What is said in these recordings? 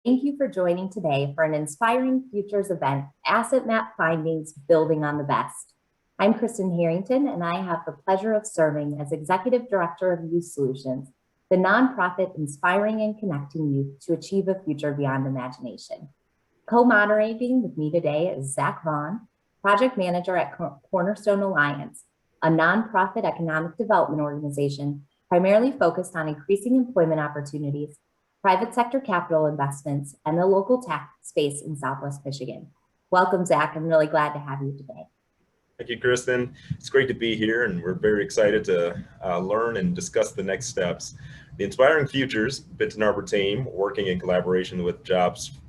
Thank you for joining today for an Inspiring Futures event, Asset Map Findings, Building on the Best. I'm Kristen Harrington, and I have the pleasure of serving as Executive Director of Youth Solutions, the nonprofit inspiring and connecting youth to achieve a future beyond imagination. Co-moderating with me today is Zach Vaughn, Project Manager at Cornerstone Alliance, a nonprofit economic development organization primarily focused on increasing employment opportunities, private sector capital investments, and the local tax space in Southwest Michigan. Welcome, Zach. I'm really glad to have you today. Thank you, Kristen. It's great to be here, and we're very excited to learn and discuss the next steps. The Inspiring Futures Benton Harbor team, working in collaboration with Jobs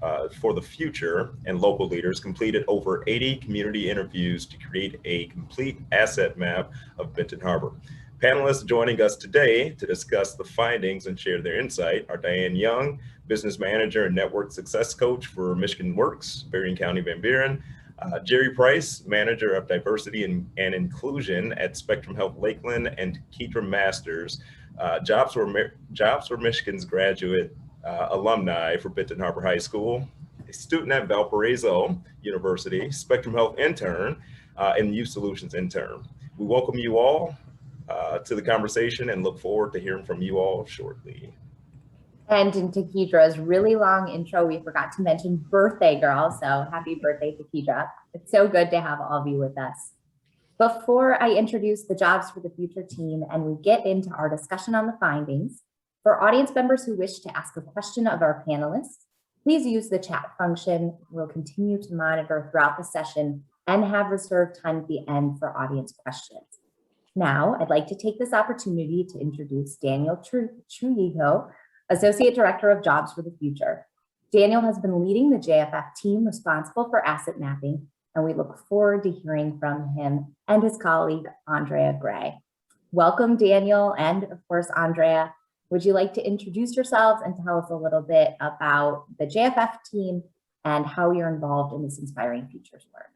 for the Future and local leaders, completed over 80 community interviews to create a complete asset map of Benton Harbor. Panelists joining us today to discuss the findings and share their insight are Diane Young, Business Manager and Network Success Coach for Michigan Works, Berrien County, Van Buren, Jerry Price, Manager of Diversity and Inclusion at Spectrum Health Lakeland, and Keedra Masters, Jobs for Michigan's graduate alumni for Benton Harbor High School, a student at Valparaiso University, Spectrum Health intern, and Youth Solutions intern. We welcome you all to the conversation and look forward to hearing from you all shortly. And in Keedra's really long intro, we forgot to mention birthday girl. So happy birthday to Keedra. It's so good to have all of you with us. Before I introduce the Jobs for the Future team and we get into our discussion on the findings, for audience members who wish to ask a question of our panelists, please use the chat function. We'll continue to monitor throughout the session and have reserved time at the end for audience questions. Now, I'd like to take this opportunity to introduce Daniel Trujillo, Associate Director of Jobs for the Future. Daniel has been leading the JFF team responsible for asset mapping, and we look forward to hearing from him and his colleague, Andrea Gray. Welcome, Daniel, and of course, Andrea. Would you like to introduce yourselves and tell us a little bit about the JFF team and how you're involved in this Inspiring Futures work?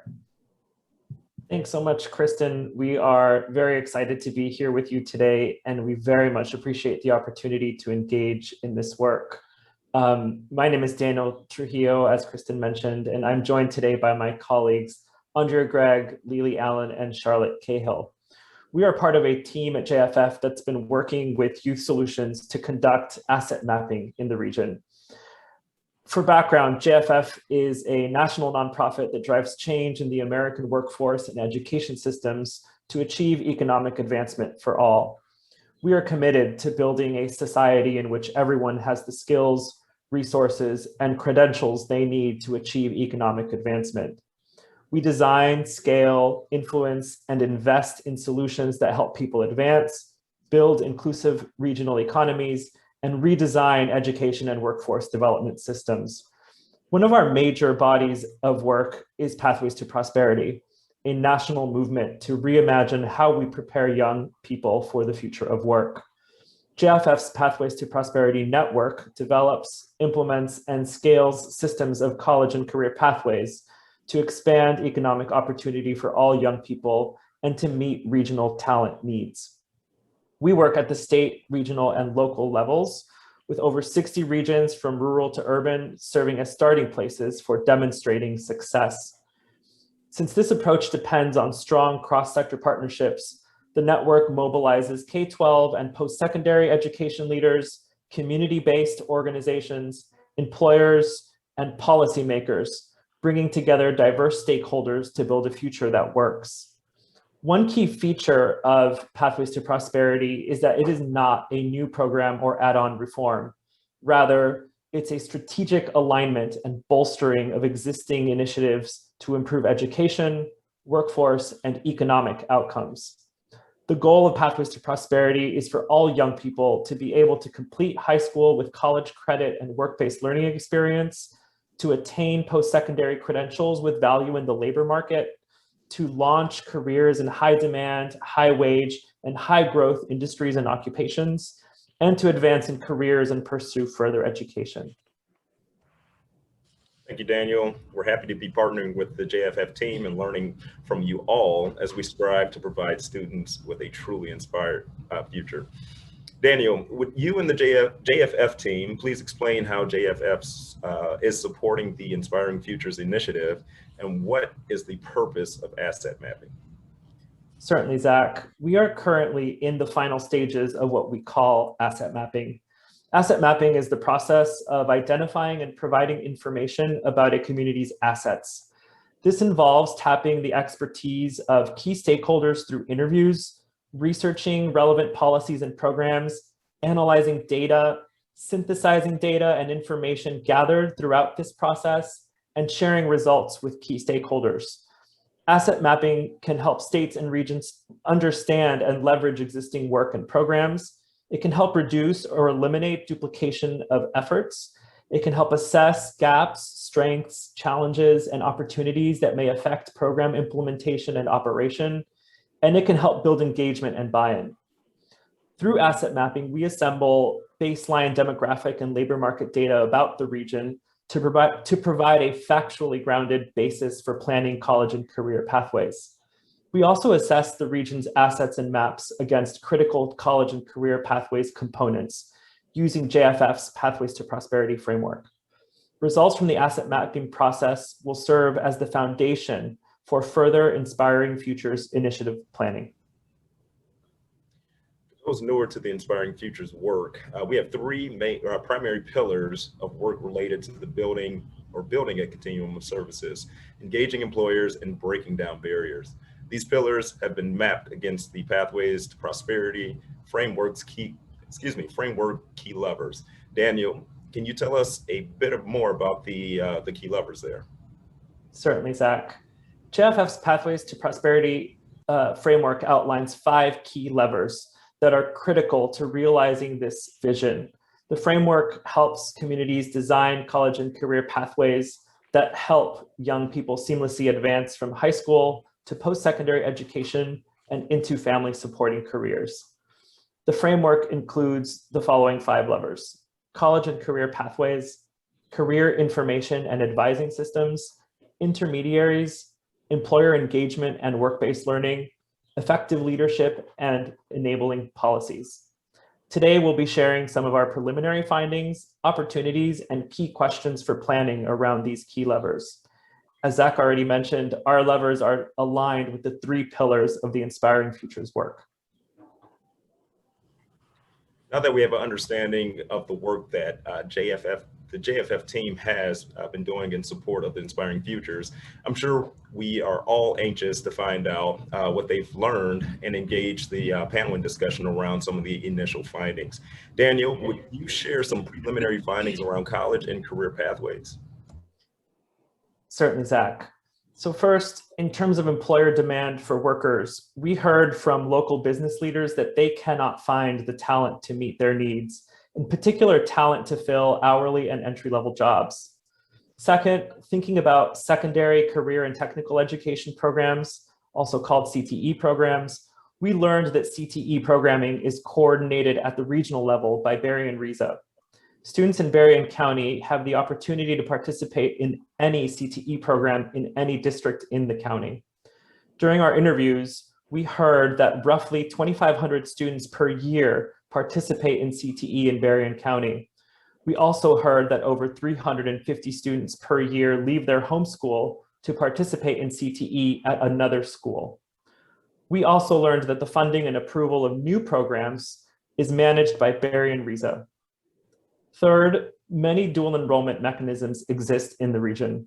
Thanks so much, Kristen. We are very excited to be here with you today, and we very much appreciate the opportunity to engage in this work. My name is Daniel Trujillo, as Kristen mentioned, and I'm joined today by my colleagues, Andrea Gregg, Lily Allen, and Charlotte Cahill. We are part of a team at JFF that's been working with Youth Solutions to conduct asset mapping in the region. For background, JFF is a national nonprofit that drives change in the American workforce and education systems to achieve economic advancement for all. We are committed to building a society in which everyone has the skills, resources, and credentials they need to achieve economic advancement. We design, scale, influence, and invest in solutions that help people advance, build inclusive regional economies, and redesign education and workforce development systems. One of our major bodies of work is Pathways to Prosperity, a national movement to reimagine how we prepare young people for the future of work. JFF's Pathways to Prosperity network develops, implements, and scales systems of college and career pathways to expand economic opportunity for all young people and to meet regional talent needs. We work at the state, regional, and local levels with over 60 regions from rural to urban, serving as starting places for demonstrating success. Since this approach depends on strong cross-sector partnerships, the network mobilizes K-12 and post-secondary education leaders, community-based organizations, employers, and policymakers, bringing together diverse stakeholders to build a future that works. One key feature of Pathways to Prosperity is that it is not a new program or add-on reform. Rather, it's a strategic alignment and bolstering of existing initiatives to improve education, workforce, and economic outcomes. The goal of Pathways to Prosperity is for all young people to be able to complete high school with college credit and work-based learning experience, to attain post-secondary credentials with value in the labor market, to launch careers in high demand, high wage, and high growth industries and occupations, and to advance in careers and pursue further education. Thank you, Daniel. We're happy to be partnering with the JFF team and learning from you all as we strive to provide students with a truly inspired future. Daniel, would you and the JFF team please explain how JFF is supporting the Inspiring Futures initiative and what is the purpose of asset mapping? Certainly, Zach. We are currently in the final stages of what we call asset mapping. Asset mapping is the process of identifying and providing information about a community's assets. This involves tapping the expertise of key stakeholders through interviews, researching relevant policies and programs, analyzing data, synthesizing data and information gathered throughout this process, and sharing results with key stakeholders. Asset mapping can help states and regions understand and leverage existing work and programs. It can help reduce or eliminate duplication of efforts. It can help assess gaps, strengths, challenges, and opportunities that may affect program implementation and operation. And it can help build engagement and buy-in. Through asset mapping, we assemble baseline demographic and labor market data about the region to provide a factually grounded basis for planning college and career pathways. We also assess the region's assets and maps against critical college and career pathways components using JFF's Pathways to Prosperity framework. Results from the asset mapping process will serve as the foundation for further Inspiring Futures initiative planning. For those newer to the Inspiring Futures work, we have three primary pillars of work related to the building a continuum of services, engaging employers and breaking down barriers. These pillars have been mapped against the Pathways to Prosperity framework key levers. Daniel, can you tell us a bit more about the key levers there? Certainly, Zach. JFF's Pathways to Prosperity framework outlines 5 key levers that are critical to realizing this vision. The framework helps communities design college and career pathways that help young people seamlessly advance from high school to post-secondary education and into family supporting careers. The framework includes the following 5 levers: college and career pathways, career information and advising systems, intermediaries, employer engagement and work-based learning, effective leadership, and enabling policies. Today, we'll be sharing some of our preliminary findings, opportunities, and key questions for planning around these key levers. As Zach already mentioned, our levers are aligned with the 3 pillars of the Inspiring Futures work. Now that we have an understanding of the work that the JFF team has been doing in support of the Inspiring Futures, I'm sure we are all anxious to find out what they've learned and engage the panel discussion around some of the initial findings. Daniel, would you share some preliminary findings around college and career pathways? Certainly, Zach. So first, in terms of employer demand for workers, we heard from local business leaders that they cannot find the talent to meet their needs, in particular talent to fill hourly and entry-level jobs. Second, thinking about secondary career and technical education programs, also called CTE programs, we learned that CTE programming is coordinated at the regional level by Berrien RISA. Students in Berrien County have the opportunity to participate in any CTE program in any district in the county. During our interviews, we heard that roughly 2,500 students per year participate in CTE in Berrien County. We also heard that over 350 students per year leave their home school to participate in CTE at another school. We also learned that the funding and approval of new programs is managed by Berrien RISA. Third, many dual enrollment mechanisms exist in the region.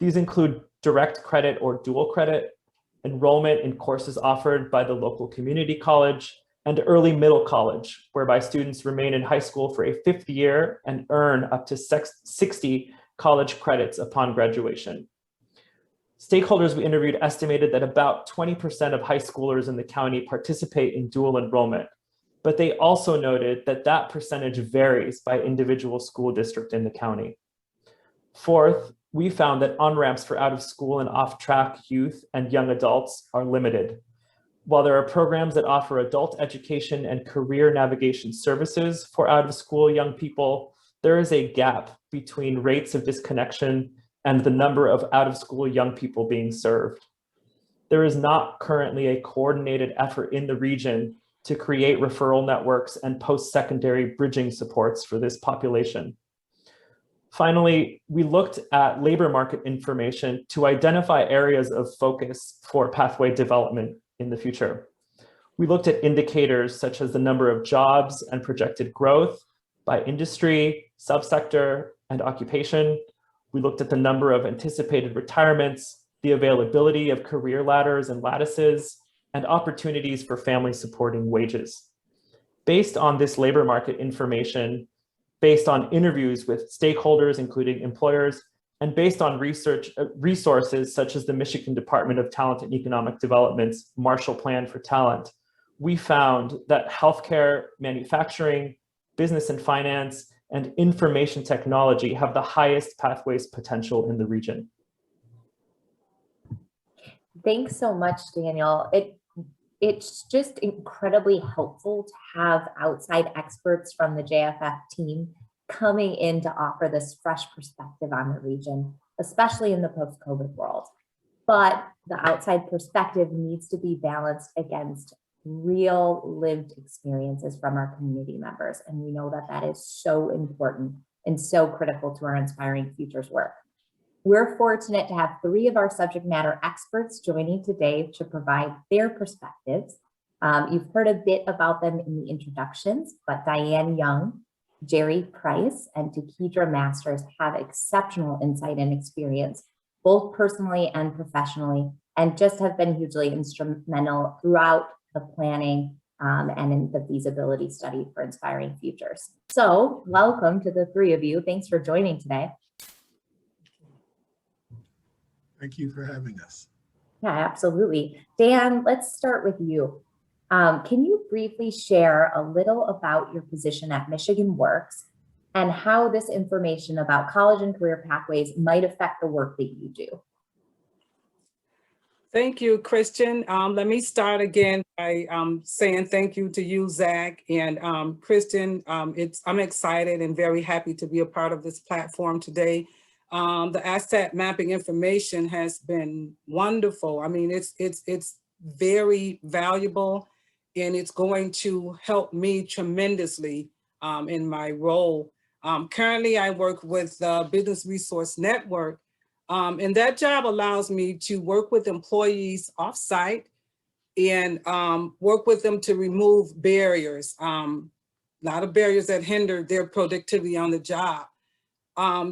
These include direct credit or dual credit, enrollment in courses offered by the local community college, and early middle college, whereby students remain in high school for a 5th year and earn up to 60 college credits upon graduation. Stakeholders we interviewed estimated that about 20% of high schoolers in the county participate in dual enrollment, but they also noted that that percentage varies by individual school district in the county. Fourth, we found that on-ramps for out-of-school and off-track youth and young adults are limited. While there are programs that offer adult education and career navigation services for out-of-school young people, there is a gap between rates of disconnection and the number of out-of-school young people being served. There is not currently a coordinated effort in the region to create referral networks and post-secondary bridging supports for this population. Finally, we looked at labor market information to identify areas of focus for pathway development in the future. We looked at indicators such as the number of jobs and projected growth by industry, subsector, and occupation. We looked at the number of anticipated retirements, the availability of career ladders and lattices, and opportunities for family supporting wages. Based on this labor market information, based on interviews with stakeholders, including employers, and based on resources such as the Michigan Department of Talent and Economic Development's Marshall Plan for Talent, we found that healthcare, manufacturing, business and finance, and information technology have the highest pathways potential in the region. Thanks so much, Daniel. It's just incredibly helpful to have outside experts from the JFF team coming in to offer this fresh perspective on the region, especially in the post-COVID world. But the outside perspective needs to be balanced against real lived experiences from our community members. And we know that that is so important and so critical to our Inspiring Futures work. We're fortunate to have 3 of our subject matter experts joining today to provide their perspectives. You've heard a bit about them in the introductions, but Diane Young, Jerry Price, and Takedra Masters have exceptional insight and experience, both personally and professionally, and just have been hugely instrumental throughout the planning and in the feasibility study for Inspiring Futures. So welcome to the 3 of you. Thanks for joining today. Thank you for having us. Yeah, absolutely. Dan, let's start with you. Can you briefly share a little about your position at Michigan Works and how this information about college and career pathways might affect the work that you do? Thank you, Christian. Let me start again by saying thank you to you, Zach, and Christian. I'm excited and very happy to be a part of this platform today. The asset mapping information has been wonderful. I mean, it's very valuable, and it's going to help me tremendously in my role. Currently, I work with the Business Resource Network, and that job allows me to work with employees offsite and work with them to remove barriers, a lot of barriers that hinder their productivity on the job.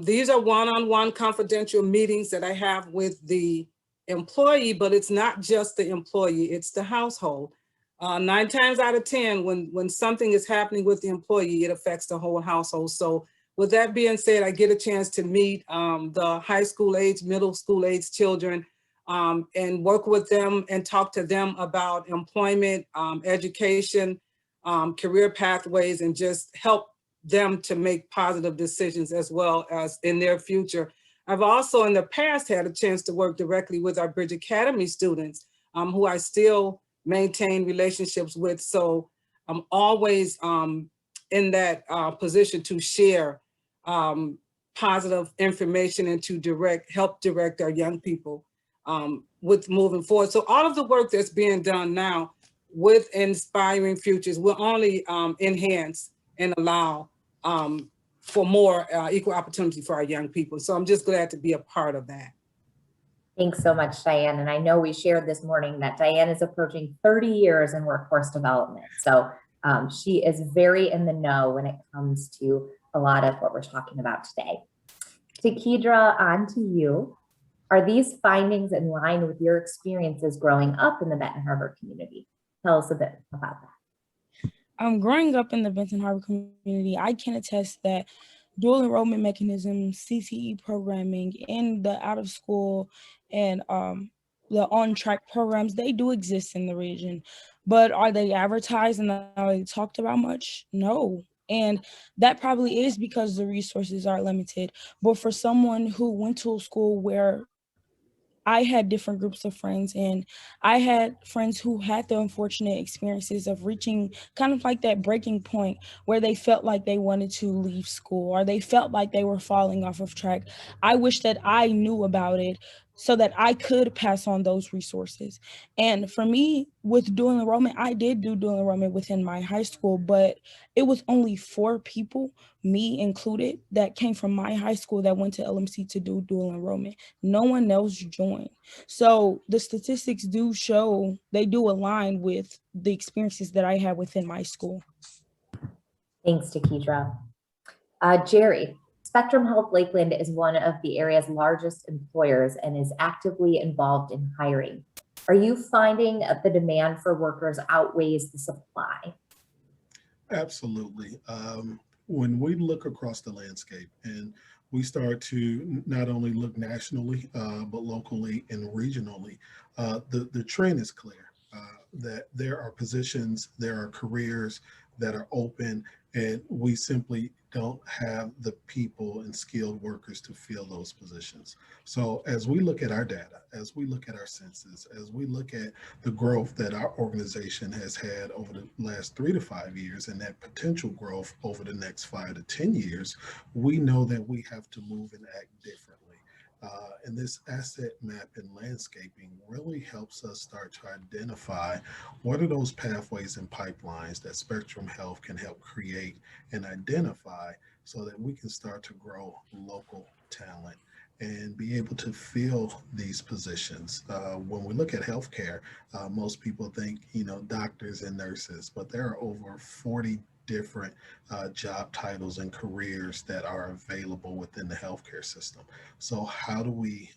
These are one-on-one confidential meetings that I have with the employee, but it's not just the employee, it's the household. 9 times out of 10, when something is happening with the employee, it affects the whole household. So with that being said, I get a chance to meet the high school age, middle school age children and work with them and talk to them about employment, education, career pathways, and just help them to make positive decisions as well as in their future. I've also in the past had a chance to work directly with our Bridge Academy students who I still maintain relationships with. So I'm always in that position to share positive information and to help direct our young people with moving forward. So all of the work that's being done now with Inspiring Futures will only enhance and allow for more equal opportunity for our young people. So I'm just glad to be a part of that. Thanks so much, Diane. And I know we shared this morning that Diane is approaching 30 years in workforce development. So she is very in the know when it comes to a lot of what we're talking about today. Takedra, on to you. Are these findings in line with your experiences growing up in the Benton Harbor community? Tell us a bit about that. Growing up in the Benton Harbor community, I can attest that dual enrollment mechanisms, CTE programming, and the out of school and the on-track programs, they do exist in the region. But are they advertised and are they talked about much? No. And that probably is because the resources are limited. But for someone who went to a school where I had different groups of friends, and I had friends who had the unfortunate experiences of reaching kind of like that breaking point where they felt like they wanted to leave school or they felt like they were falling off of track. I wish that I knew about it so that I could pass on those resources. And for me, with dual enrollment, I did do dual enrollment within my high school, but it was only 4 people, me included, that came from my high school that went to LMC to do dual enrollment. No one else joined. So the statistics do show, they do align with the experiences that I had within my school. Thanks, Takidra. Jerry, Spectrum Health Lakeland is one of the area's largest employers and is actively involved in hiring. Are you finding the demand for workers outweighs the supply? Absolutely. When we look across the landscape and we start to not only look nationally, but locally and regionally, the trend is clear that there are positions, there are careers that are open, and we simply don't have the people and skilled workers to fill those positions. So as we look at our data, as we look at our census, as we look at the growth that our organization has had over the last 3 to 5 years and that potential growth over the next 5 to 10 years, we know that we have to move and act differently. And this asset map and landscaping really helps us start to identify what are those pathways and pipelines that Spectrum Health can help create and identify so that we can start to grow local talent and be able to fill these positions. When we look at healthcare, most people think, doctors and nurses, but there are over 40 different job titles and careers that are available within the healthcare system. So how do we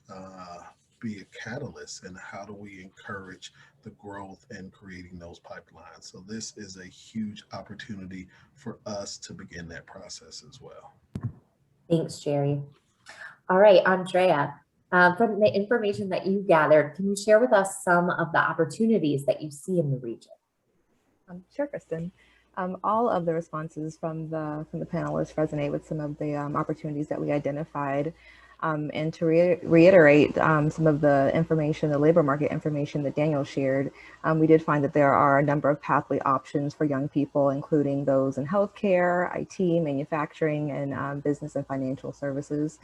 be a catalyst and how do we encourage the growth and creating those pipelines? So this is a huge opportunity for us to begin that process as well. Thanks, Jerry. All right, Andrea, from the information that you gathered, can you share with us some of the opportunities that you see in the region? Sure, Kristen. All of the responses from the panelists resonate with some of the opportunities that we identified. And to reiterate some of the information, the labor market information that Daniel shared, we did find that there are a number of pathway options for young people, including those in healthcare, IT, manufacturing, and business and financial services.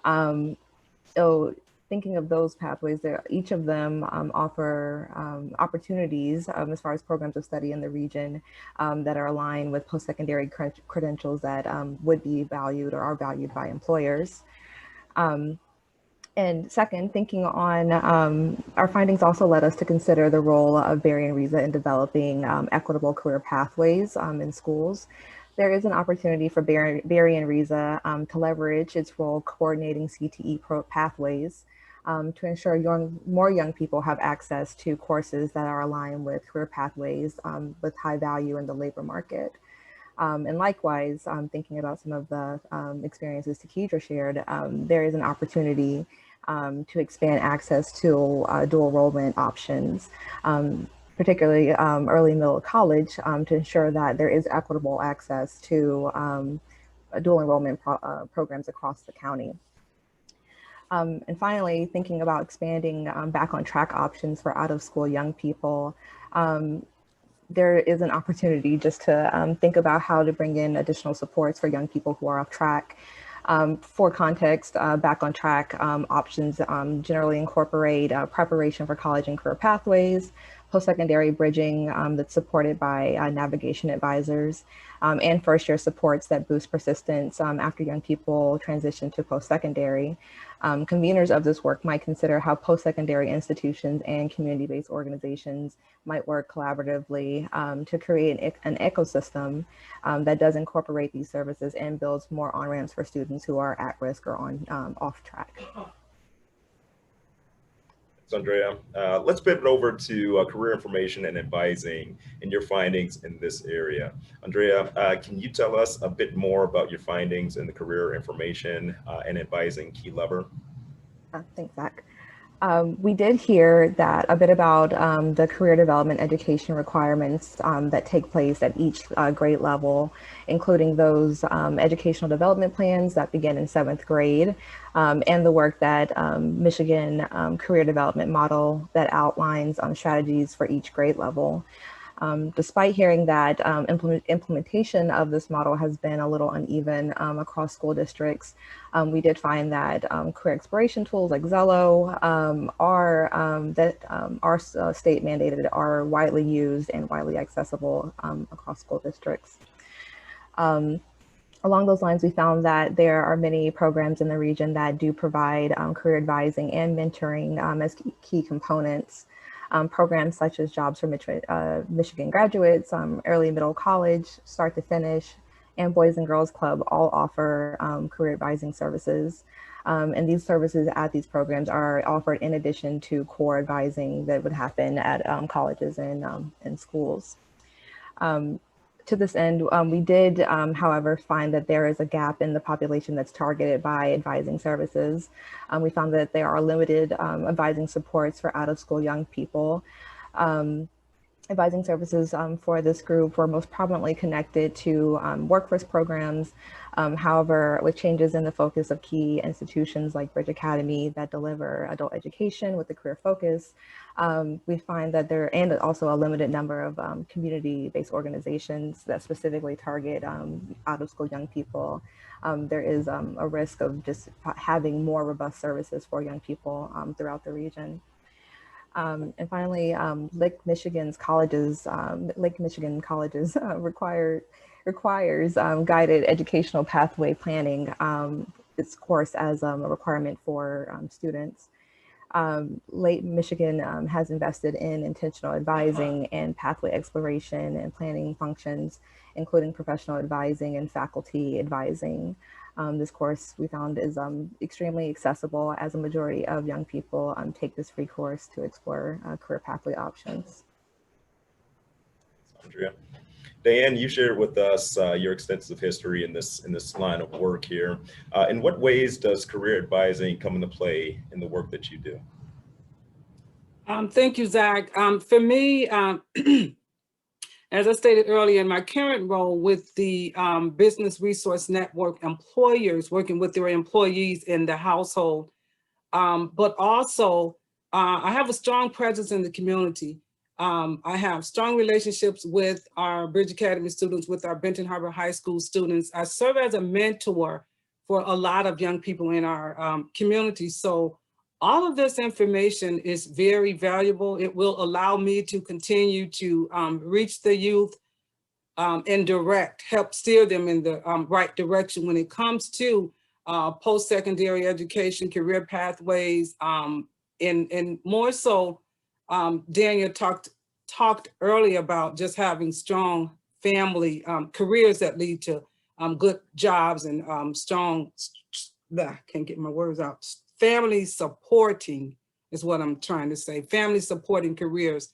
So thinking of those pathways, each of them offer opportunities as far as programs of study in the region that are aligned with post-secondary credentials that would be valued or are valued by employers. And second, thinking on our findings also led us to consider the role of Berry and Riza in developing equitable career pathways in schools. There is an opportunity for Berry and Riza to leverage its role coordinating CTE pathways to ensure more young people have access to courses that are aligned with career pathways with high value in the labor market. And likewise, thinking about some of the experiences Takidra shared, there is an opportunity to expand access to dual enrollment options, particularly early middle college, to ensure that there is equitable access to dual enrollment programs across the county. And finally, thinking about expanding back on track options for out of school young people, there is an opportunity just to think about how to bring in additional supports for young people who are off track. For context, back on track options generally incorporate preparation for college and career pathways, post-secondary bridging that's supported by navigation advisors, and first-year supports that boost persistence after young people transition to post-secondary. Conveners of this work might consider how post-secondary institutions and community-based organizations might work collaboratively to create an ecosystem that does incorporate these services and builds more on-ramps for students who are at risk or off track. Thanks, Andrea. Let's pivot over to career information and advising and your findings in this area. Andrea, can you tell us a bit more about your findings in the career information and advising key lever? Thanks, Zach. We did hear that a bit about the career development education requirements that take place at each grade level, including those educational development plans that begin in 7th grade, and the work that Michigan career development model that outlines strategies for each grade level. Despite hearing that implementation of this model has been a little uneven across school districts, we did find that career exploration tools like Zello are state mandated, are widely used and widely accessible across school districts. Along those lines, we found that there are many programs in the region that do provide career advising and mentoring as key components. Programs such as Jobs for Michigan Graduates, Early Middle College, Start to Finish, and Boys and Girls Club all offer career advising services. And these services at these programs are offered in addition to core advising that would happen at colleges and schools. To this end, we did, however, find that there is a gap in the population that's targeted by advising services. We found that there are limited advising supports for out-of-school young people. Advising services for this group were most prominently connected to workforce programs. However, with changes in the focus of key institutions like Bridge Academy that deliver adult education with a career focus, we find that there, and also a limited number of community-based organizations that specifically target out-of-school young people. There is a risk of just having more robust services for young people throughout the region. And finally, Lake Michigan colleges requires guided educational pathway planning, its course as a requirement for students. Lake Michigan has invested in intentional advising and pathway exploration and planning functions, including professional advising and faculty advising. This course we found is extremely accessible, as a majority of young people take this free course to explore career pathway options. Andrea. Diane, you shared with us your extensive history in this line of work here. In what ways does career advising come into play in the work that you do? Thank you, Zach. For me, as I stated earlier, in my current role with the Business Resource Network employers, working with their employees in the household, but also I have a strong presence in the community. I have strong relationships with our Bridge Academy students, with our Benton Harbor High School students. I serve as a mentor for a lot of young people in our community. So all of this information is very valuable. It will allow me to continue to reach the youth and help steer them in the right direction when it comes to post-secondary education, career pathways, and more so, Daniel talked earlier about just having strong family careers that lead to good jobs and strong, I can't get my words out, family supporting is what I'm trying to say, family supporting careers.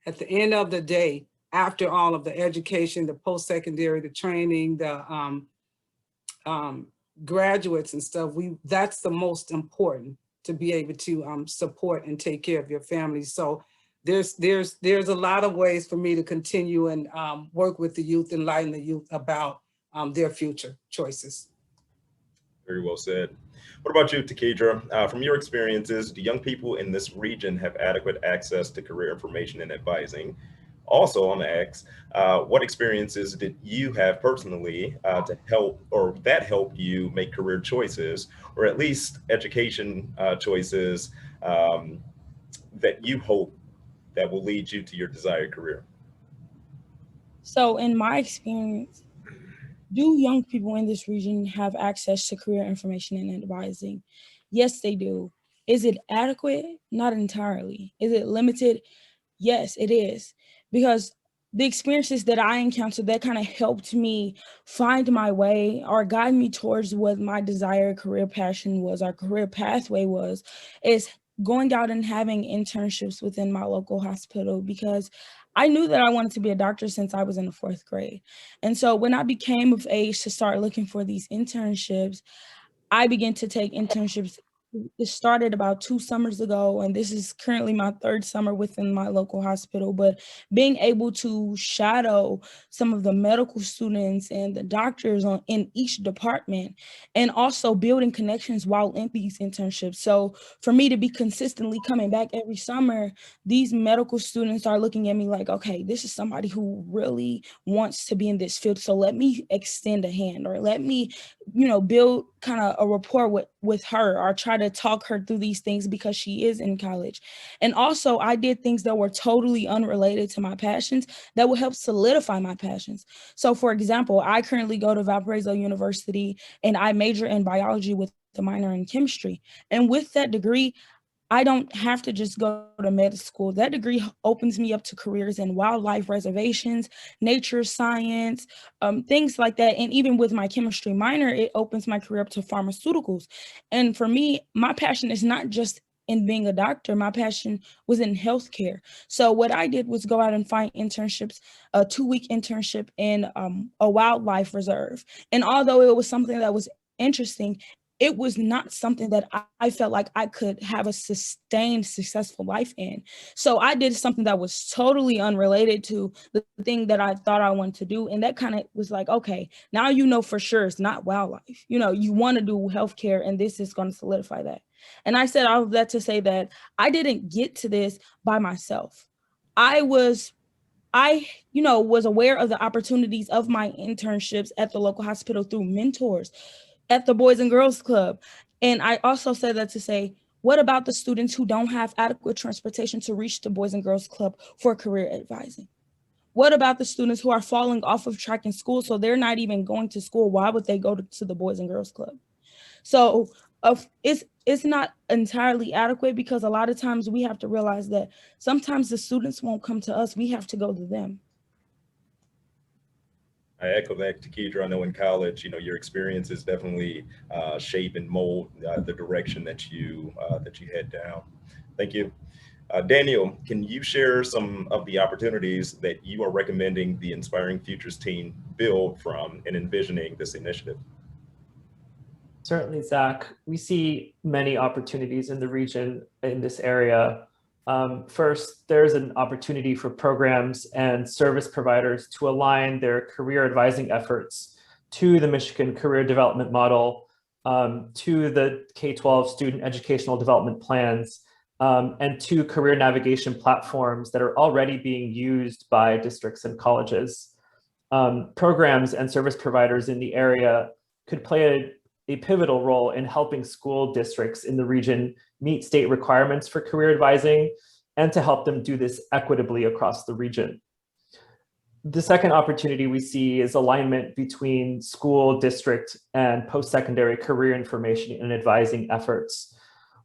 At the end of the day, after all of the education, the post-secondary, the training, the graduates and stuff, that's the most important, to be able to support and take care of your family. So there's a lot of ways for me to continue and work with the youth, enlighten the youth about their future choices. Very well said. What about you, Takidra? From your experiences, do young people in this region have adequate access to career information and advising? Also, I'm gonna ask, what experiences did you have personally to help, or that helped you make career choices, or at least education choices that you hope that will lead you to your desired career? So in my experience, do young people in this region have access to career information and advising? Yes, they do. Is it adequate? Not entirely. Is it limited? Yes, it is. Because the experiences that I encountered that kind of helped me find my way or guide me towards what my desired career passion was, our career pathway was, is going out and having internships within my local hospital, because I knew that I wanted to be a doctor since I was in the 4th grade. And so when I became of age to start looking for these internships, I began to take internships it started about 2 summers ago, and this is currently my 3rd summer within my local hospital. But being able to shadow some of the medical students and the doctors in each department, and also building connections while in these internships. So for me to be consistently coming back every summer, these medical students are looking at me like, okay, this is somebody who really wants to be in this field. So let me extend a hand, or let me, build kind of a rapport with her, or try to talk her through these things because she is in college. And also I did things that were totally unrelated to my passions that will help solidify my passions. So for example, I currently go to Valparaiso University and I major in biology with a minor in chemistry. And with that degree, I don't have to just go to med school. That degree opens me up to careers in wildlife reservations, nature science, things like that. And even with my chemistry minor, it opens my career up to pharmaceuticals. And for me, my passion is not just in being a doctor. My passion was in healthcare. So what I did was go out and find internships, a 2-week internship in a wildlife reserve. And although it was something that was interesting, it was not something that I felt like I could have a sustained, successful life in. So I did something that was totally unrelated to the thing that I thought I wanted to do. And that kind of was like, okay, now you know for sure it's not wildlife. You want to do healthcare, and this is going to solidify that. And I said all of that to say that I didn't get to this by myself. I was aware of the opportunities of my internships at the local hospital through mentors at the Boys and Girls Club. And I also said that to say, what about the students who don't have adequate transportation to reach the Boys and Girls Club for career advising? What about the students who are falling off of track in school, so they're not even going to school? Why would they go to the Boys and Girls Club? So it's not entirely adequate, because a lot of times we have to realize that sometimes the students won't come to us, we have to go to them. I echo that, Takidra. I know in college, your experiences definitely shape and mold the direction that you head down. Thank you. Daniel, can you share some of the opportunities that you are recommending the Inspiring Futures team build from in envisioning this initiative? Certainly, Zach. We see many opportunities in the region in this area. First, there's an opportunity for programs and service providers to align their career advising efforts to the Michigan Career Development Model, to the K-12 student educational development plans, and to career navigation platforms that are already being used by districts and colleges. Programs and service providers in the area could play a pivotal role in helping school districts in the region meet state requirements for career advising, and to help them do this equitably across the region. The second opportunity we see is alignment between school, district, and post-secondary career information and advising efforts.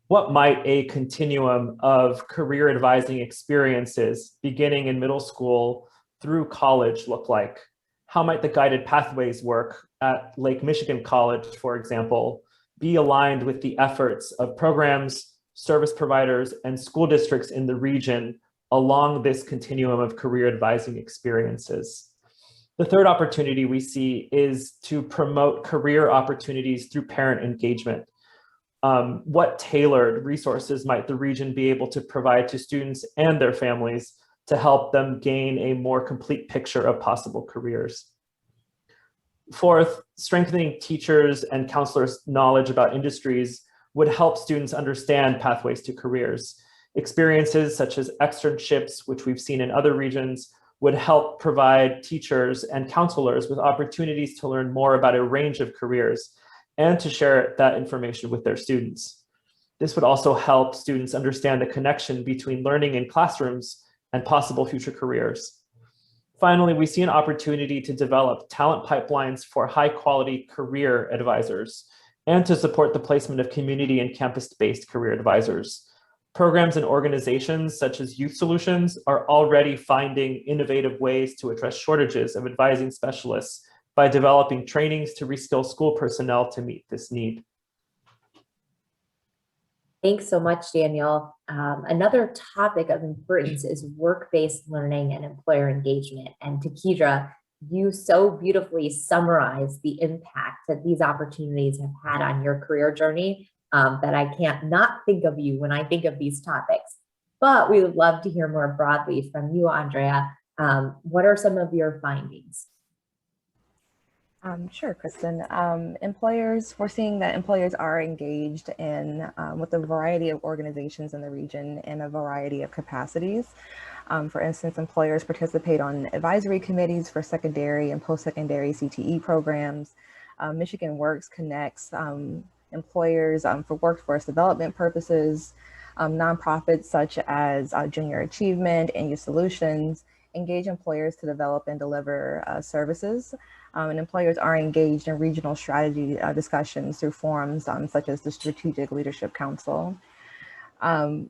What might a continuum of career advising experiences beginning in middle school through college look like? How might the guided pathways work at Lake Michigan College, for example, be aligned with the efforts of programs, service providers, and school districts in the region along this continuum of career advising experiences? The third opportunity we see is to promote career opportunities through parent engagement. What tailored resources might the region be able to provide to students and their families to help them gain a more complete picture of possible careers? Fourth, strengthening teachers and counselors' knowledge about industries would help students understand pathways to careers. Experiences such as externships, which we've seen in other regions, would help provide teachers and counselors with opportunities to learn more about a range of careers and to share that information with their students. This would also help students understand the connection between learning in classrooms and possible future careers. Finally, we see an opportunity to develop talent pipelines for high-quality career advisors and to support the placement of community and campus-based career advisors. Programs and organizations such as Youth Solutions are already finding innovative ways to address shortages of advising specialists by developing trainings to reskill school personnel to meet this need. Thanks so much, Daniel. Another topic of importance is work-based learning and employer engagement. And Takidra, you so beautifully summarize the impact that these opportunities have had on your career journey. that I can't not think of you when I think of these topics. But we would love to hear more broadly from you, Andrea. What are some of your findings? Sure, Kristen. We're seeing that employers are engaged in with a variety of organizations in the region in a variety of capacities. For instance, employers participate on advisory committees for secondary and post-secondary CTE programs. Michigan Works connects employers for workforce development purposes. Nonprofits such as Junior Achievement and Youth Solutions engage employers to develop and deliver services. And employers are engaged in regional strategy discussions through forums such as the Strategic Leadership Council.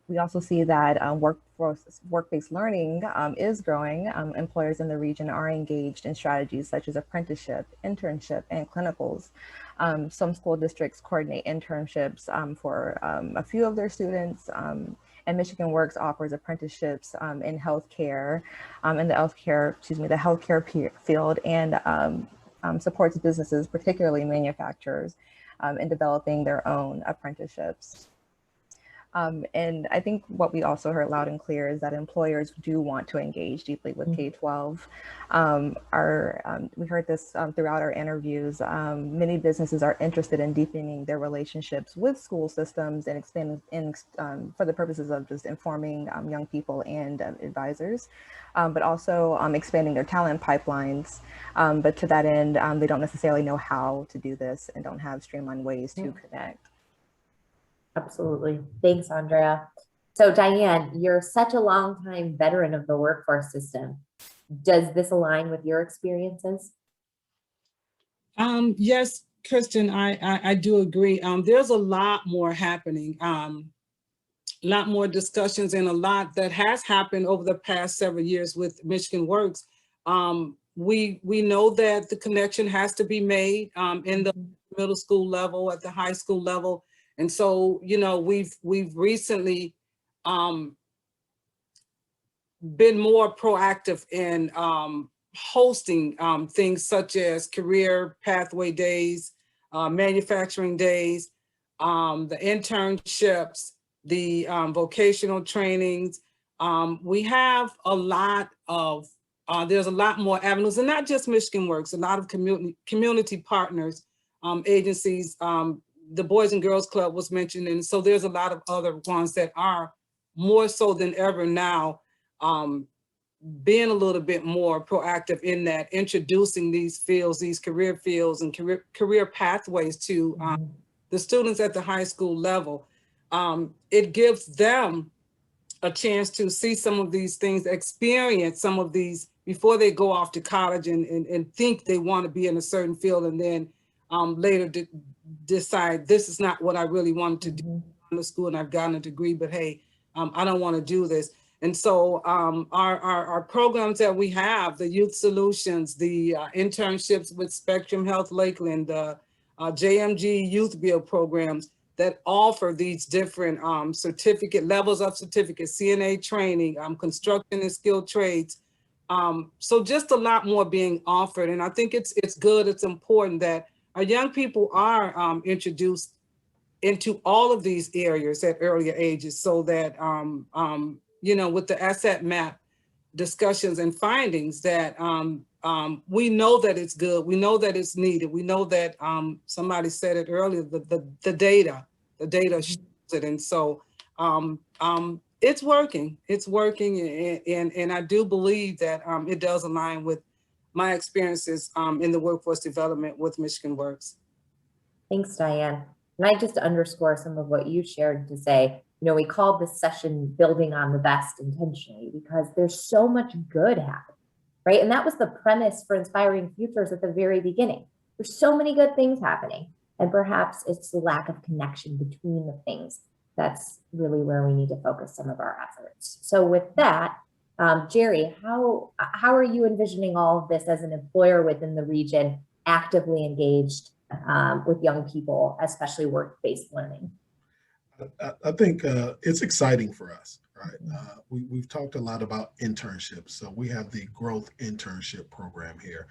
We also see that work-based learning is growing. Employers in the region are engaged in strategies such as apprenticeship, internship, and clinicals. Some school districts coordinate internships for a few of their students. And Michigan Works offers apprenticeships in healthcare, in the healthcare field, and supports businesses, particularly manufacturers, in developing their own apprenticeships. And I think what we also heard loud and clear is that employers do want to engage deeply with K-12. We heard this throughout our interviews. Many businesses are interested in deepening their relationships with school systems and expanding for the purposes of just informing young people and advisors, but also expanding their talent pipelines. But to that end, they don't necessarily know how to do this and don't have streamlined ways to connect. Absolutely. Thanks, Andrea. So Diane, you're such a longtime veteran of the workforce system. Does this align with your experiences? Yes, Kristen, I do agree. There's a lot more happening, a lot more discussions, and a lot that has happened over the past several years with Michigan Works. We know that the connection has to be made in the middle school level, at the high school level. And so, you know, we've recently been more proactive in hosting things such as career pathway days, manufacturing days, the internships, the vocational trainings. We have a lot of, there's a lot more avenues, and not just Michigan Works, a lot of community partners, agencies. The Boys and Girls Club was mentioned, and so there's a lot of other ones that are more so than ever now being a little bit more proactive in that, introducing these fields, these career fields and career pathways to the students at the high school level. It gives them a chance to see some of these things, experience some of these before they go off to college and think they want to be in a certain field, and then later decide this is not what I really wanted to do in the school, and I've gotten a degree, but hey, I don't want to do this. And so our programs that we have, the Youth Solutions, the internships with Spectrum Health Lakeland, the JMG Youth Build programs that offer these different certificate levels of certificate, CNA training, construction and skilled trades. So just a lot more being offered. And I think it's good, it's important that our young people are introduced into all of these areas at earlier ages, so that, you know, with the asset map discussions and findings, that we know that it's good, we know that it's needed, we know that somebody said it earlier, the data shows it. And so it's working, and I do believe that it does align with my experiences in the workforce development with Michigan Works. Thanks, Diane. And I just underscore some of what you shared to say, you know, we called this session Building on the Best intentionally because there's so much good happening, right? And that was the premise for Inspiring Futures at the very beginning. There's so many good things happening, and perhaps it's the lack of connection between the things that's really where we need to focus some of our efforts. So with that, Jerry, how are you envisioning all of this as an employer within the region, actively engaged with young people, especially work-based learning? I think it's exciting for us, right? We've talked a lot about internships. So we have the growth internship program here.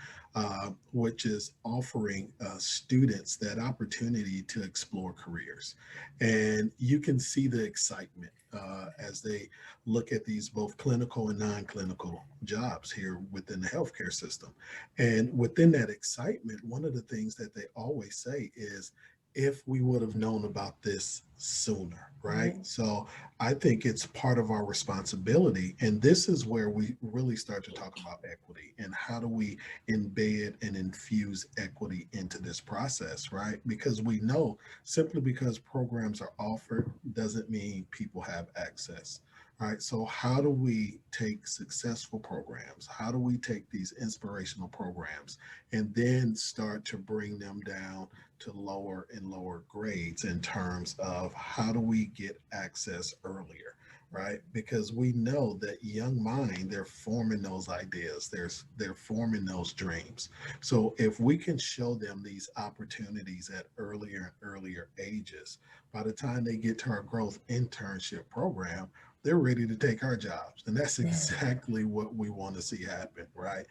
which is offering students that opportunity to explore careers. And you can see the excitement as they look at these both clinical and non-clinical jobs here within the healthcare system. And within that excitement, one of the things that they always say is, if we would have known about this sooner, right? Mm-hmm. So I think it's part of our responsibility. And this is where we really start to talk about equity and how do we embed and infuse equity into this process, right? Because we know simply because programs are offered doesn't mean people have access. Right. So how do we take successful programs? How do we take these inspirational programs and then start to bring them down to lower and lower grades in terms of how do we get access earlier? Right. Because we know that young mind, they're forming those ideas. They're forming those dreams. So if we can show them these opportunities at earlier and earlier ages, by the time they get to our growth internship program, they're ready to take our jobs. And that's exactly what we want to see happen, right?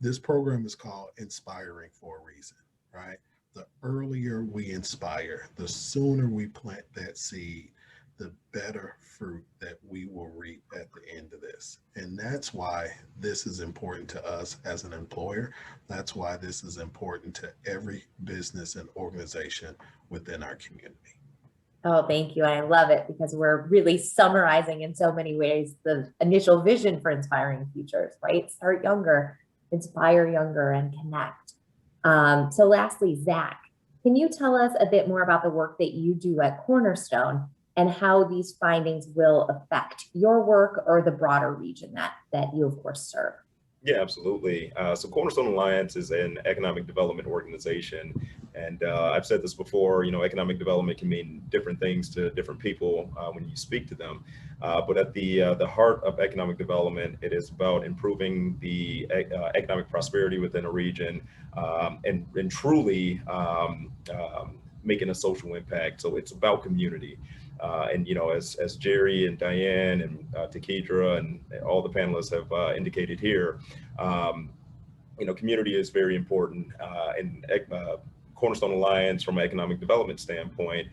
This program is called Inspiring for a reason, right? The earlier we inspire, the sooner we plant that seed, the better fruit that we will reap at the end of this. And that's why this is important to us as an employer. That's why this is important to every business and organization within our community. Oh, thank you. I love it because we're really summarizing in so many ways the initial vision for Inspiring Futures, right? Start younger, inspire younger, and connect. So lastly, Zach, can you tell us a bit more about the work that you do at Cornerstone and how these findings will affect your work or the broader region that you, of course, serve? Yeah, absolutely. So Cornerstone Alliance is an economic development organization. And I've said this before, economic development can mean different things to different people when you speak to them. But at the heart of economic development, it is about improving the economic prosperity within a region and truly making a social impact. So it's about community. And as Jerry and Diane and Takedra and all the panelists have indicated here, community is very important. And Cornerstone Alliance, from an economic development standpoint,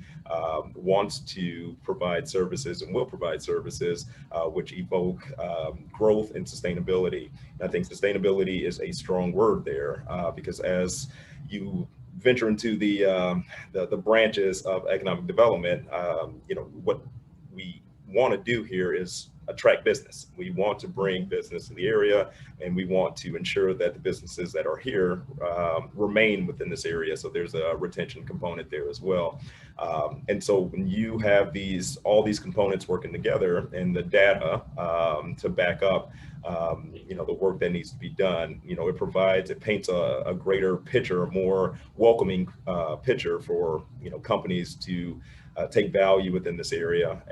wants to provide services and will provide services which evoke growth and sustainability. And I think sustainability is a strong word there because as you venture into the branches of economic development, what we want to do here is attract business. We want to bring business to the area, and we want to ensure that the businesses that are here remain within this area. So there's a retention component there as well. And so when you have all these components working together and the data to back up the work that needs to be done, it paints a greater picture, a more welcoming picture for, companies to take value within this area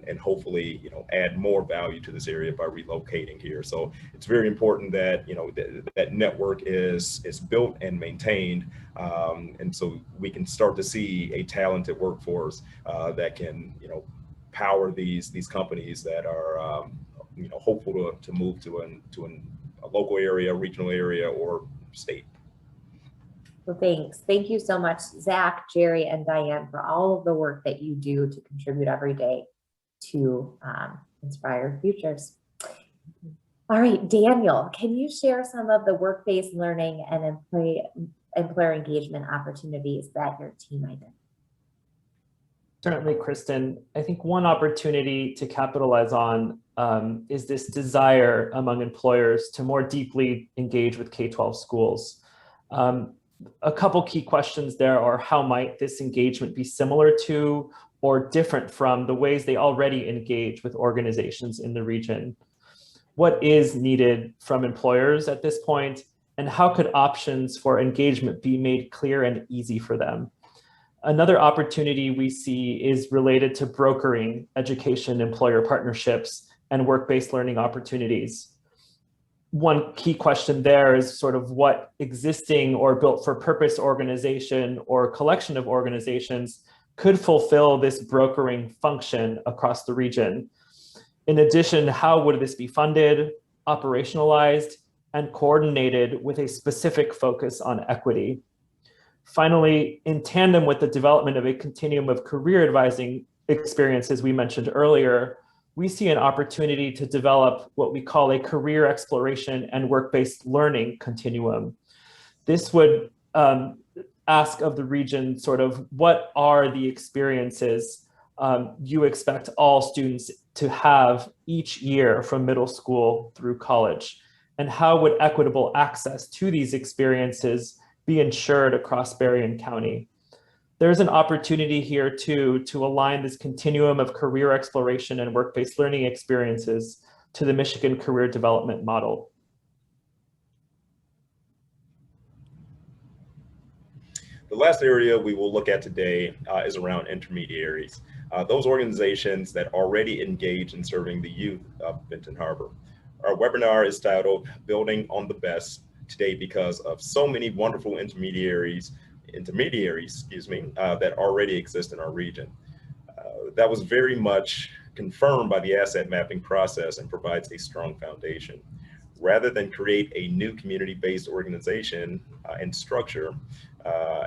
and hopefully, add more value to this area by relocating here. So it's very important that, that network is built and maintained. And so we can start to see a talented workforce that can, power these companies that are, hopeful to move to a local area, regional area, or state. Well, thanks. Thank you so much, Zach, Jerry, and Diane, for all of the work that you do to contribute every day to Inspire Futures. All right, Daniel, can you share some of the work-based learning and employer engagement opportunities that your team identified? Certainly, Kristen. I think one opportunity to capitalize on is this desire among employers to more deeply engage with K-12 schools. A couple key questions there are, how might this engagement be similar to or different from the ways they already engage with organizations in the region? What is needed from employers at this point, and how could options for engagement be made clear and easy for them? Another opportunity we see is related to brokering education employer partnerships and work-based learning opportunities. One key question there is sort of what existing or built for purpose organization or collection of organizations could fulfill this brokering function across the region. In addition, how would this be funded, operationalized, and coordinated with a specific focus on equity. Finally, in tandem with the development of a continuum of career advising experiences we mentioned earlier, we see an opportunity to develop what we call a career exploration and work-based learning continuum. This would ask of the region sort of what are the experiences you expect all students to have each year from middle school through college, and how would equitable access to these experiences be ensured across Berrien County. There's an opportunity here too to align this continuum of career exploration and work-based learning experiences to the Michigan Career Development Model. The last area we will look at today is around intermediaries, those organizations that already engage in serving the youth of Benton Harbor. Our webinar is titled Building on the Best today because of so many wonderful intermediaries, that already exist in our region. That was very much confirmed by the asset mapping process and provides a strong foundation. Rather than create a new community-based organization and structure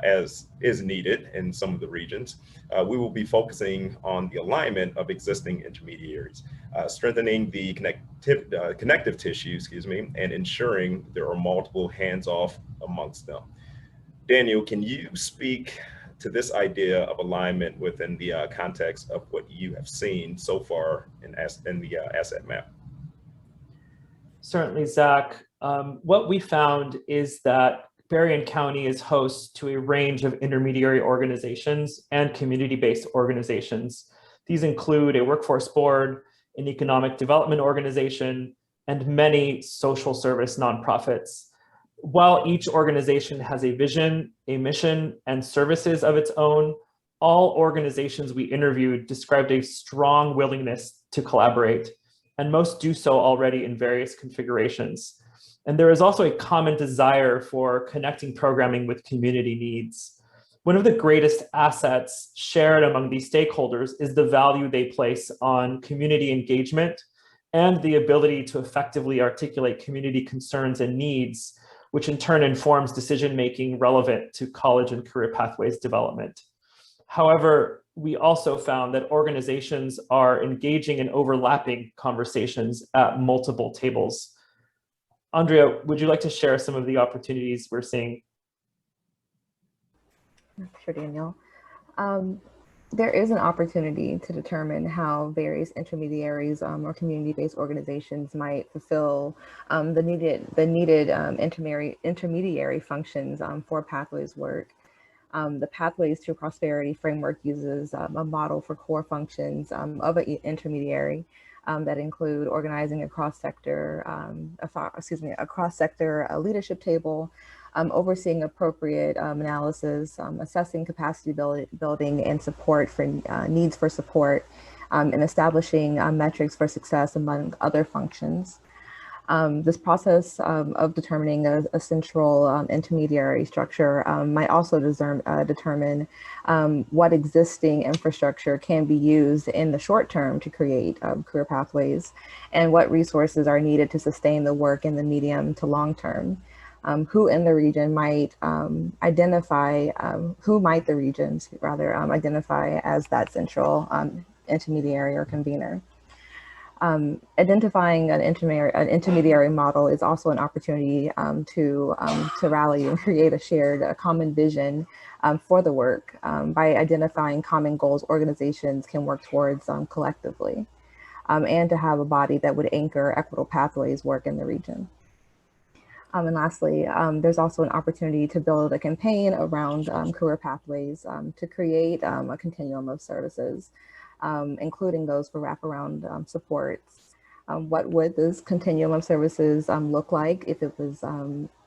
as is needed in some of the regions, we will be focusing on the alignment of existing intermediaries, strengthening the connective tissue, and ensuring there are multiple hands-off amongst them. Daniel, can you speak to this idea of alignment within the context of what you have seen so far in the asset map? Certainly, Zach. What we found is that Berrien County is host to a range of intermediary organizations and community-based organizations. These include a workforce board, an economic development organization, and many social service nonprofits. While each organization has a vision, a mission, and services of its own, all organizations we interviewed described a strong willingness to collaborate, and most do so already in various configurations. And there is also a common desire for connecting programming with community needs. One of the greatest assets shared among these stakeholders is the value they place on community engagement and the ability to effectively articulate community concerns and needs, which in turn informs decision-making relevant to college and career pathways development. However, we also found that organizations are engaging in overlapping conversations at multiple tables. Andrea, would you like to share some of the opportunities we're seeing? Sure, Daniel. There is an opportunity to determine how various intermediaries or community-based organizations might fulfill the needed intermediary functions for Pathways work. The Pathways to Prosperity framework uses a model for core functions of an intermediary that include organizing a cross-sector leadership table, overseeing appropriate analysis, assessing capacity building and support for needs for support, and establishing metrics for success among other functions. This process of determining a central intermediary structure might also determine what existing infrastructure can be used in the short term to create career pathways, and what resources are needed to sustain the work in the medium to long term. Who in the region might identify as that central intermediary or convener. Identifying an intermediary model is also an opportunity to rally and create a common vision for the work by identifying common goals organizations can work towards collectively, and to have a body that would anchor equitable pathways work in the region. And lastly, there's also an opportunity to build a campaign around career pathways to create a continuum of services, including those for wraparound supports. What would this continuum of services look like if it was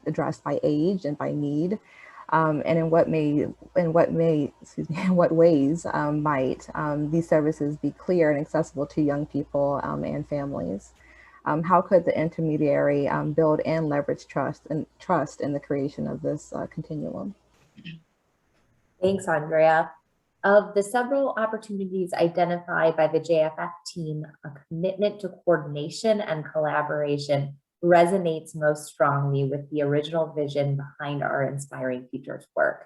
addressed by age and by need? And in what ways might these services be clear and accessible to young people and families? How could the intermediary build and leverage trust in the creation of this continuum? Thanks, Andrea. Of the several opportunities identified by the JFF team, a commitment to coordination and collaboration resonates most strongly with the original vision behind our Inspiring Futures work.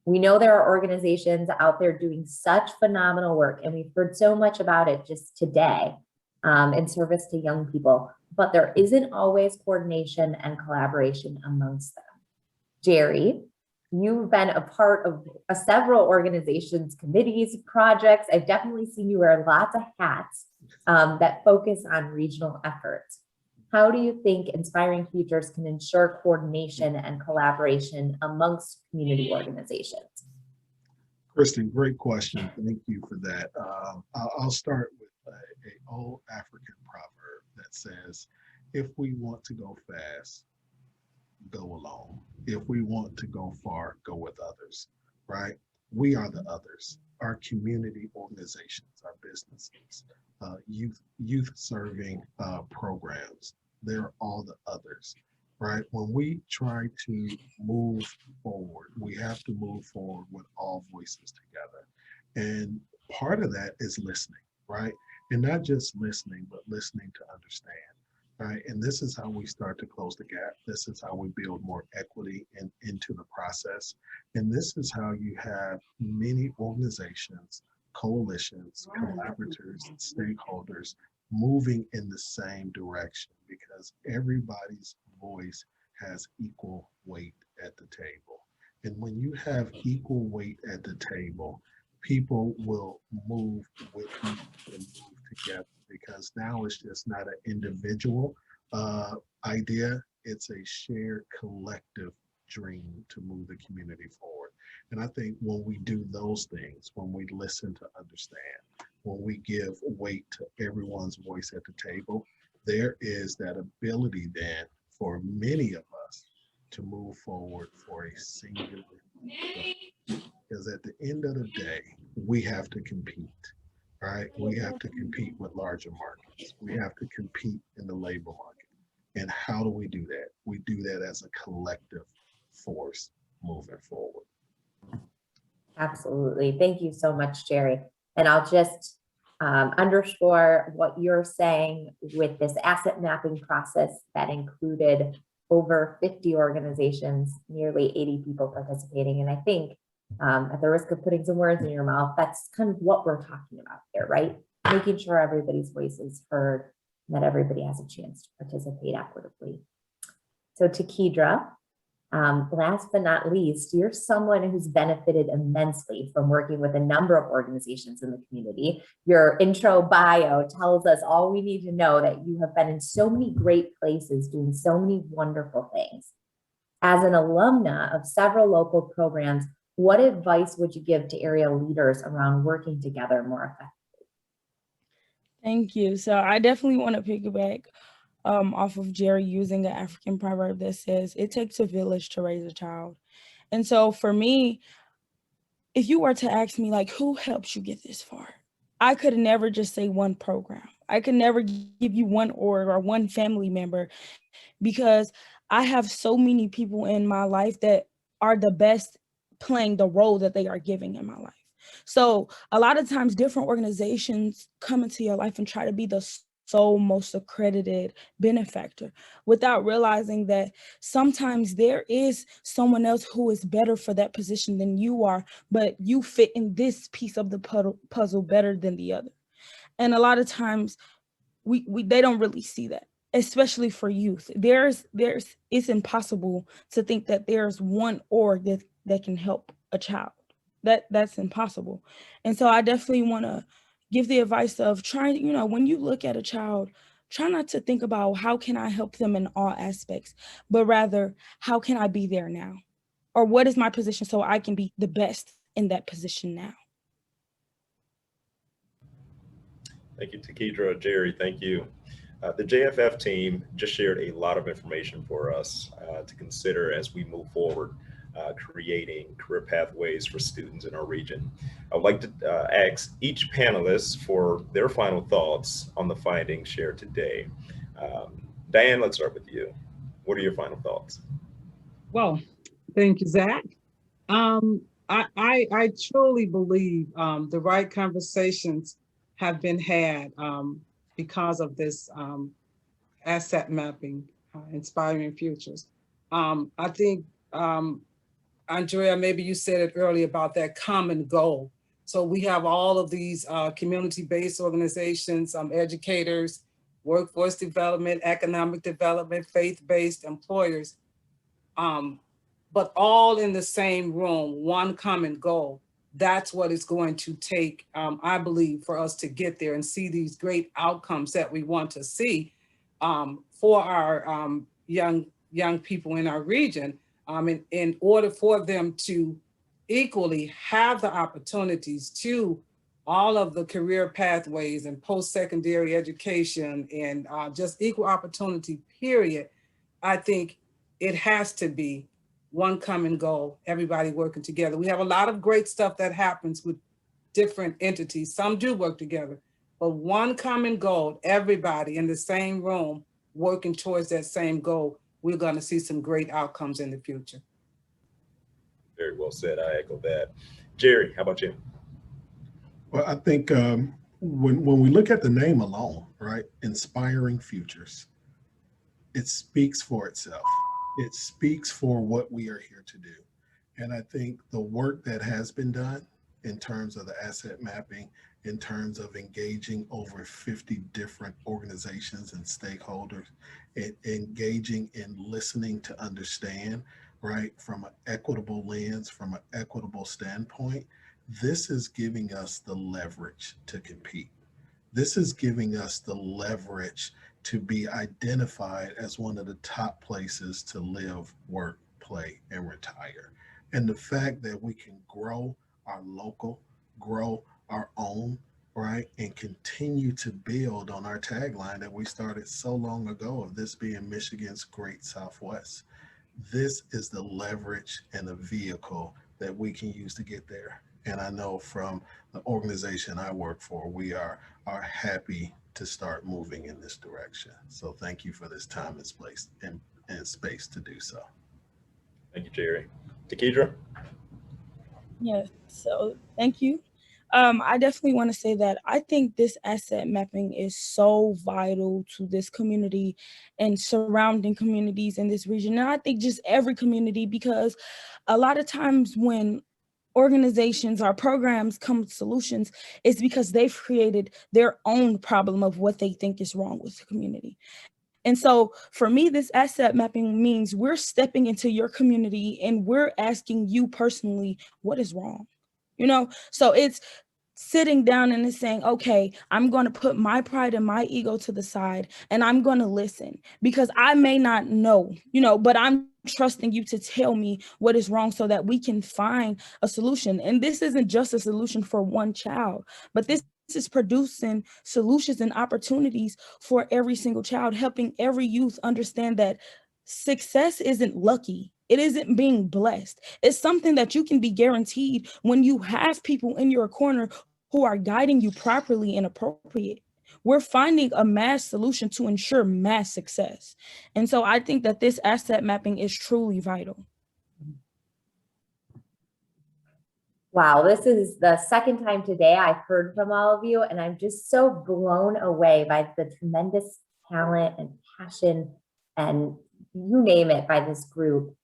We know there are organizations out there doing such phenomenal work, and we've heard so much about it just today in service to young people, but there isn't always coordination and collaboration amongst them. Jerry, you've been a part of several organizations, committees, projects. I've definitely seen you wear lots of hats that focus on regional efforts. How do you think Inspiring Futures can ensure coordination and collaboration amongst community organizations? Kristen, great question. Thank you for that. I'll start with an old African proverb that says, if we want to go fast, go alone. If we want to go far, go with others, right? We are the others. Our community organizations, our businesses, youth serving programs, they're all the others, right? When we try to move forward, we have to move forward with all voices together. And part of that is listening, right? And not just listening, but listening to understand, right? And this is how we start to close the gap. This is how we build more equity into the process. And this is how you have many organizations, coalitions, collaborators, stakeholders moving in the same direction, because everybody's voice has equal weight at the table. And when you have equal weight at the table, people will move with you and move together, because now it's just not an individual idea, it's a shared collective dream to move the community forward. And I think when we do those things, when we listen to understand, when we give weight to everyone's voice at the table, there is that ability then for many of us to move forward for a singular goal. Because at the end of the day, we have to compete, right? We have to compete with larger markets. We have to compete in the labor market. And how do we do that? We do that as a collective force moving forward. Absolutely. Thank you so much, Jerry. And I'll just underscore what you're saying with this asset mapping process that included over 50 organizations, nearly 80 people participating. And I think at the risk of putting some words in your mouth, that's kind of what we're talking about here, right? Making sure everybody's voice is heard and that everybody has a chance to participate equitably. So Takidra, last but not least, you're someone who's benefited immensely from working with a number of organizations in the community. Your intro bio tells us all we need to know, that you have been in so many great places doing so many wonderful things. As an alumna of several local programs, what advice would you give to area leaders around working together more effectively? Thank you. So I definitely want to piggyback off of Jerry using an African proverb that says, it takes a village to raise a child. And so for me, if you were to ask me, like, who helps you get this far? I could never just say one program. I could never give you one org or one family member, because I have so many people in my life that are the best playing the role that they are giving in my life. So a lot of times different organizations come into your life and try to be the sole most accredited benefactor, without realizing that sometimes there is someone else who is better for that position than you are, but you fit in this piece of the puzzle better than the other. And a lot of times they don't really see that, especially for youth. It's impossible to think that there's one org that can help a child. That's impossible. And so I definitely want to give the advice of trying, when you look at a child, try not to think about how can I help them in all aspects, but rather, how can I be there now? Or what is my position so I can be the best in that position now? Thank you, Takidra. Jerry, thank you. The JFF team just shared a lot of information for us to consider as we move forward, creating career pathways for students in our region. I would like to ask each panelist for their final thoughts on the findings shared today. Diane, let's start with you. What are your final thoughts? Well, thank you, Zach. I truly believe the right conversations have been had because of this asset mapping Inspiring Futures. I think, Andrea, maybe you said it earlier about that common goal. So we have all of these community-based organizations, educators, workforce development, economic development, faith-based employers, but all in the same room, one common goal. That's what it's going to take, I believe, for us to get there and see these great outcomes that we want to see for our young people in our region, in order for them to equally have the opportunities to all of the career pathways and post-secondary education and just equal opportunity, period. I think it has to be one common goal, everybody working together. We have a lot of great stuff that happens with different entities. Some do work together, but one common goal, everybody in the same room working towards that same goal, we're going to see some great outcomes in the future. Very well said. I echo that. Jerry, how about you? Well, I think when we look at the name alone, right, Inspiring Futures, it speaks for itself. It speaks for what we are here to do. And I think the work that has been done in terms of the asset mapping, in terms of engaging over 50 different organizations and stakeholders, and engaging in listening to understand, right, from an equitable lens, from an equitable standpoint, this is giving us the leverage to compete. This is giving us the leverage to be identified as one of the top places to live, work, play, and retire. And the fact that we can grow our local, grow our own, right, and continue to build on our tagline that we started so long ago of this being Michigan's Great Southwest. This is the leverage and the vehicle that we can use to get there. And I know from the organization I work for, we are happy to start moving in this direction. So thank you for this time and space to do so. Thank you, Jerry. Takidra? Yes, so thank you. I definitely want to say that I think this asset mapping is so vital to this community and surrounding communities in this region. And I think just every community, because a lot of times when organizations or programs come with solutions, it's because they've created their own problem of what they think is wrong with the community. And so for me, this asset mapping means we're stepping into your community and we're asking you personally, what is wrong? So it's sitting down and it's saying, okay, I'm going to put my pride and my ego to the side and I'm going to listen because I may not know, but I'm trusting you to tell me what is wrong so that we can find a solution. And this isn't just a solution for one child, but this is producing solutions and opportunities for every single child, helping every youth understand that success isn't lucky. It isn't being blessed. It's something that you can be guaranteed when you have people in your corner who are guiding you properly and appropriate. We're finding a mass solution to ensure mass success. And so I think that this asset mapping is truly vital. Wow, this is the second time today I've heard from all of you, and I'm just so blown away by the tremendous talent and passion and you name it by this group.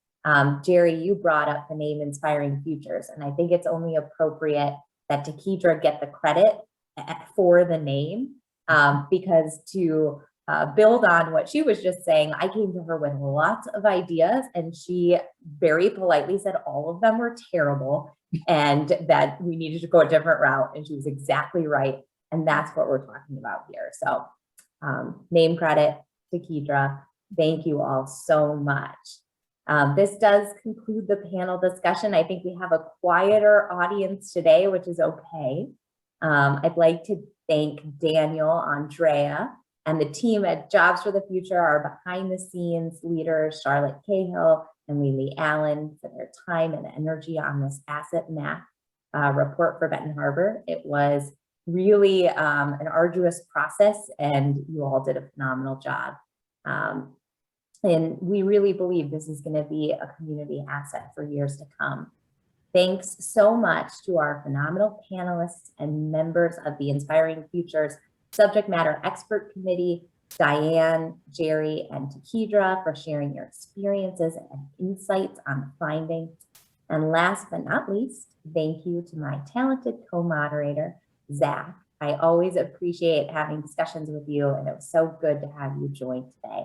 Jerry, you brought up the name Inspiring Futures, and I think it's only appropriate that Takidra get the credit for the name because to build on what she was just saying, I came to her with lots of ideas and she very politely said all of them were terrible and that we needed to go a different route, and she was exactly right. And that's what we're talking about here. So name credit to Takidra. Thank you all so much. This does conclude the panel discussion. I think we have a quieter audience today, which is okay. I'd like to thank Daniel, Andrea, and the team at Jobs for the Future, our behind the scenes leaders, Charlotte Cahill and Lily Allen, for their time and energy on this asset map report for Benton Harbor. It was really an arduous process and you all did a phenomenal job. And we really believe this is going to be a community asset for years to come. Thanks so much to our phenomenal panelists and members of the Inspiring Futures Subject Matter Expert Committee Diane, Jerry, and Takedra for sharing your experiences and insights on the findings. And last but not least, thank you to my talented co-moderator, Zach. I always appreciate having discussions with you, and it was so good to have you join today.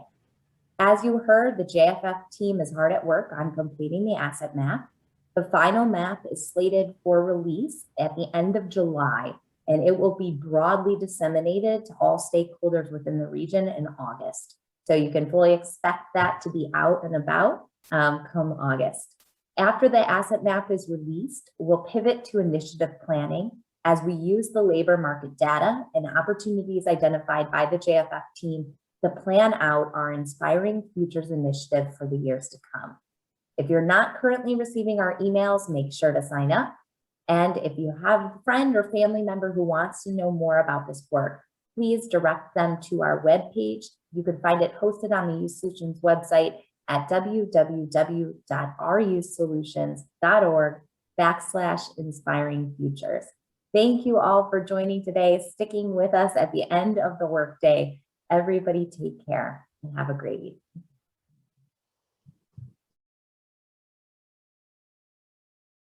As you heard, the JFF team is hard at work on completing the asset map. The final map is slated for release at the end of July, and it will be broadly disseminated to all stakeholders within the region in August. So you can fully expect that to be out and about come August. After the asset map is released, we'll pivot to initiative planning as we use the labor market data and opportunities identified by the JFF team to plan out our Inspiring Futures initiative for the years to come. If you're not currently receiving our emails, make sure to sign up. And if you have a friend or family member who wants to know more about this work, please direct them to our webpage. You can find it hosted on the Youth Solutions website at www.rusolutions.org/inspiring futures. Thank you all for joining today, sticking with us at the end of the workday. Everybody take care and have a great evening.